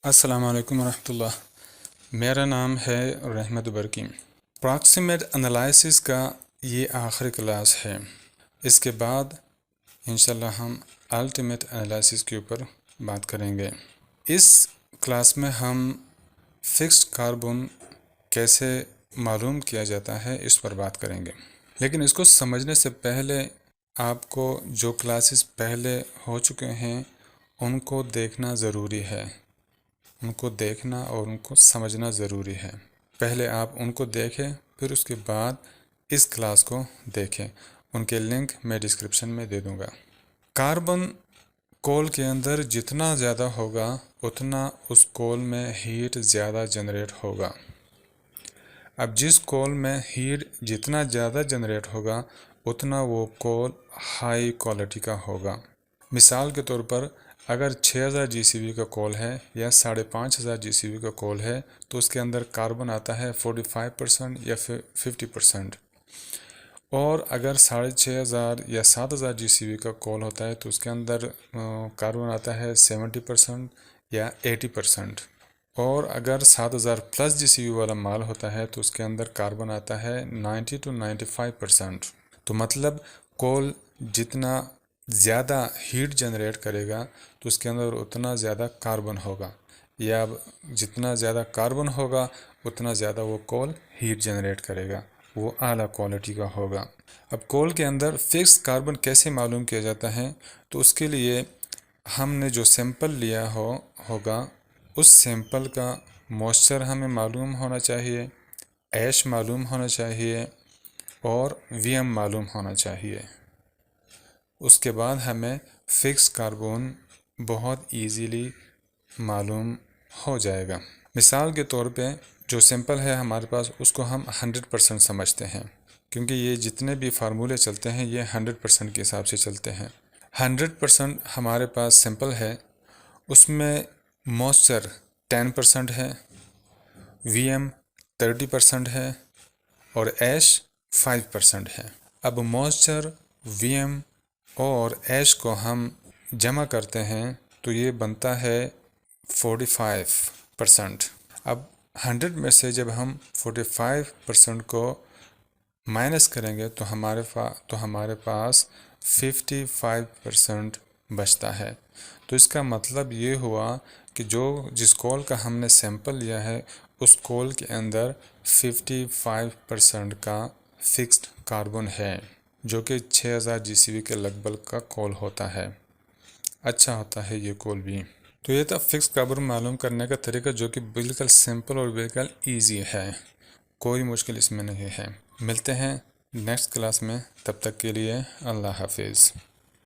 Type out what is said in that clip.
السلام علیکم ورحمۃ اللہ۔ میرا نام ہے رحمت برکی۔ پراکسیمیٹ انالائسس کا یہ آخری کلاس ہے۔ اس کے بعد انشاءاللہ ہم الٹیمیٹ انالائسس کے اوپر بات کریں گے۔ اس کلاس میں ہم فکسڈ کاربن کیسے معلوم کیا جاتا ہے اس پر بات کریں گے، لیکن اس کو سمجھنے سے پہلے آپ کو جو کلاسز پہلے ہو چکے ہیں ان کو دیکھنا ضروری ہے، ان کو دیکھنا اور ان کو سمجھنا ضروری ہے۔ پہلے آپ ان کو دیکھیں، پھر اس کے بعد اس کلاس کو دیکھیں۔ ان کے لنک میں ڈسکرپشن میں دے دوں گا۔ کاربن کول کے اندر جتنا زیادہ ہوگا اتنا اس کول میں ہیٹ زیادہ جنریٹ ہوگا۔ اب جس کول میں ہیٹ جتنا زیادہ جنریٹ ہوگا اتنا وہ کول ہائی کوالٹی کا ہوگا۔ مثال کے طور پر اگر 6000 جی سی بی کا کول ہے یا 5500 جی سی بی کا کول ہے تو اس کے اندر کاربن آتا ہے 45% یا 50%، اور اگر 6500 یا 7000 جی سی بی کا کول ہوتا ہے تو اس کے اندر کاربن آتا ہے 70% یا 80%، اور اگر 7000 پلس جی سی بی والا مال ہوتا ہے تو اس کے اندر کاربن آتا ہے 90 to 95%۔ تو مطلب کول جتنا زیادہ ہیٹ جنریٹ کرے گا تو اس کے اندر اتنا زیادہ کاربن ہوگا، یا جتنا زیادہ کاربن ہوگا اتنا زیادہ وہ کول ہیٹ جنریٹ کرے گا، وہ اعلیٰ کوالٹی کا ہوگا۔ اب کول کے اندر فکس کاربن کیسے معلوم کیا جاتا ہے؟ تو اس کے لیے ہم نے جو سیمپل لیا ہوگا اس سیمپل کا موئسچر ہمیں معلوم ہونا چاہیے، ایش معلوم ہونا چاہیے، اور وی ایم معلوم ہونا چاہیے۔ اس کے بعد ہمیں فکس کاربن بہت ایزیلی معلوم ہو جائے گا۔ مثال کے طور پہ جو سیمپل ہے ہمارے پاس اس کو ہم 100% سمجھتے ہیں، کیونکہ یہ جتنے بھی فارمولے چلتے ہیں یہ 100% کے حساب سے چلتے ہیں۔ 100% ہمارے پاس سیمپل ہے، اس میں موئسچر 10% ہے، وی ایم 30% ہے، اور ایش 5% ہے۔ اب موئسچر، وی ایم اور ایش کو ہم جمع کرتے ہیں تو یہ بنتا ہے 45%۔ اب 100 میں سے جب ہم 45% کو مائنس کریں گے تو ہمارے پاس 55% بچتا ہے۔ تو اس کا مطلب یہ ہوا کہ جس کول کا ہم نے سیمپل لیا ہے اس کول کے اندر 55% کا فکسڈ کاربن ہے، جو کہ 6000 جی سی بی کے لگ بھگ کا کول ہوتا ہے۔ اچھا ہوتا ہے یہ کول بھی۔ تو یہ تھا فکس کاربن معلوم کرنے کا طریقہ، جو کہ بالکل سمپل اور بالکل ایزی ہے، کوئی مشکل اس میں نہیں ہے۔ ملتے ہیں نیکسٹ کلاس میں، تب تک کے لیے اللہ حافظ۔